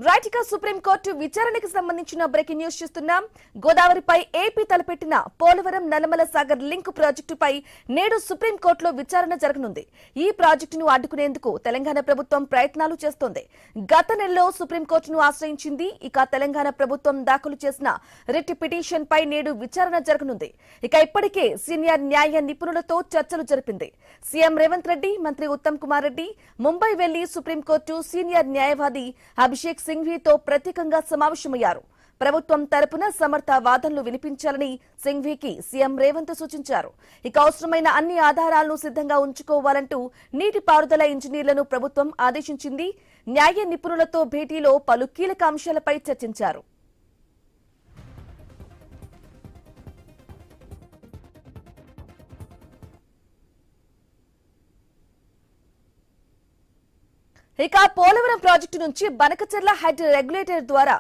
Right గా supreme court విచారణకు సంబంధించిన బ్రేకింగ్ న్యూస్ చూస్తున్నాం. గోదావరిపై ఏపీ తలపెట్టిన పోలవరం నల్లమల సాగర్ లింక్ ప్రాజెక్టుపై నేడు సుప్రీంకోర్టులో విచారణ జరగనుంది. ఈ ప్రాజెక్టును అడ్డుకునేందుకు తెలంగాణ ప్రభుత్వం ప్రయత్నాలు చేస్తోంది. గత నెలలో సుప్రీంకోర్టును ఆశ్రయించింది. ఇక తెలంగాణ ప్రభుత్వం దాఖలు చేసిన రిట్ పిటిషన్ పై నేడు విచారణ జరగనుంది. ఇక ఇప్పటికే సీనియర్ న్యాయ నిపుణులతో చర్చలు జరిపింది. సీఎం రేవంత్ రెడ్డి, మంత్రి ఉత్తమ్ కుమార్ రెడ్డి ముంబై వెళ్లి సుప్రీంకోర్టు సీనియర్ న్యాయవాది అభిషేక్ సింఘ్వీతో ప్రత్యేకంగా సమావేశమయ్యారు. ప్రభుత్వం తరపున సమర్థ వాదనలు వినిపించాలని సింఘ్వీకి సీఎం రేవంత్ సూచించారు. ఇక అవసరమైన అన్ని ఆధారాలను సిద్ధంగా ఉంచుకోవాలంటూ నీటిపారుదల ఇంజనీర్లను ప్రభుత్వం ఆదేశించింది. న్యాయ నిపుణులతో భేటీలో పలు కీలక అంశాలపై చర్చించారు. ఇక పోలవరం ప్రాజెక్టు నుంచి బనకచెర్ల హెడ్ రెగ్యులేటర్ ద్వారా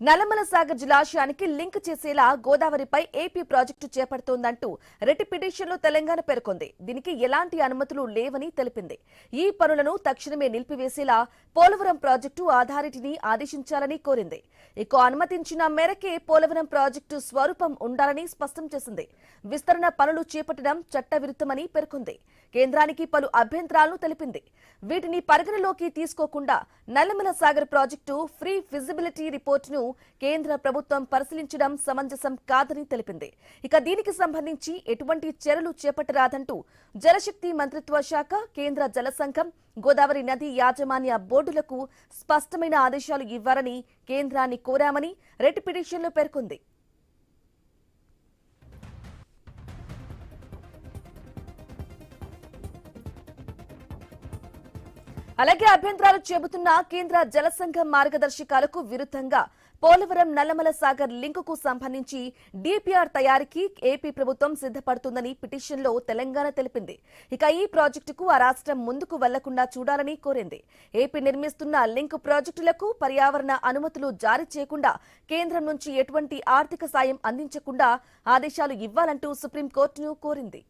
నల్లమల సాగర్ జలాశయానికి లింక్ చేసేలా గోదావరిపై ఏపీ ప్రాజెక్టు చేపడుతోందంటూ రిట్ పిటిషన్లో తెలంగాణ పేర్కొంది. దీనికి ఎలాంటి అనుమతులు లేవని తెలిపింది. ఈ పనులను తక్షణమే నిలిపివేసేలా పోలవరం ప్రాజెక్టు అథారిటీని ఆదేశించాలని కోరింది. ఇక అనుమతించిన మేరకే పోలవరం ప్రాజెక్టు స్వరూపం ఉండాలని స్పష్టం చేసింది. విస్తరణ పనులు చేపట్టడం చట్టవిరుద్ధమని పేర్కొంది. కేంద్రానికి పలు అభ్యంతరాలను తెలిపింది. వీటిని పరిగణలోకి తీసుకోకుండా Nallamala Sagar project pre feasibility రిపోర్టును కేంద్ర ప్రభుత్వం పరిశీలించడం సమంజసం కాదని తెలిపింది. ఇక దీనికి సంబంధించి ఎటువంటి చర్యలు చేపట్టరాదంటూ జలశక్తి మంత్రిత్వ శాఖ, కేంద్ర జల సంఘం, గోదావరి నది యాజమాన్య బోర్డులకు స్పష్టమైన ఆదేశాలు ఇవ్వాలని కేంద్రాన్ని కోరామని రిట్ పిటిషన్లో పేర్కొంది. అలాగే అభ్యంతరాలు చెబుతున్న కేంద్ర జల సంఘం మార్గదర్శకాలకు విరుద్ధంగా పోలవరం నల్లమల సాగర్ లింకుకు సంబంధించి డిపిఆర్ తయారీకి ఏపీ ప్రభుత్వం సిద్ధపడుతుందని పిటిషన్లో తెలంగాణ తెలిపింది. ఇక ఈ ప్రాజెక్టుకు ఆ రాష్ట్రం ముందుకు వెళ్లకుండా చూడాలని కోరింది. ఏపీ నిర్మిస్తున్న లింక్ ప్రాజెక్టులకు పర్యావరణ అనుమతులు జారీ చేయకుండా కేంద్రం నుంచి ఎటువంటి ఆర్థిక సాయం అందించకుండా ఆదేశాలు ఇవ్వాలంటూ సుప్రీంకోర్టును కోరింది.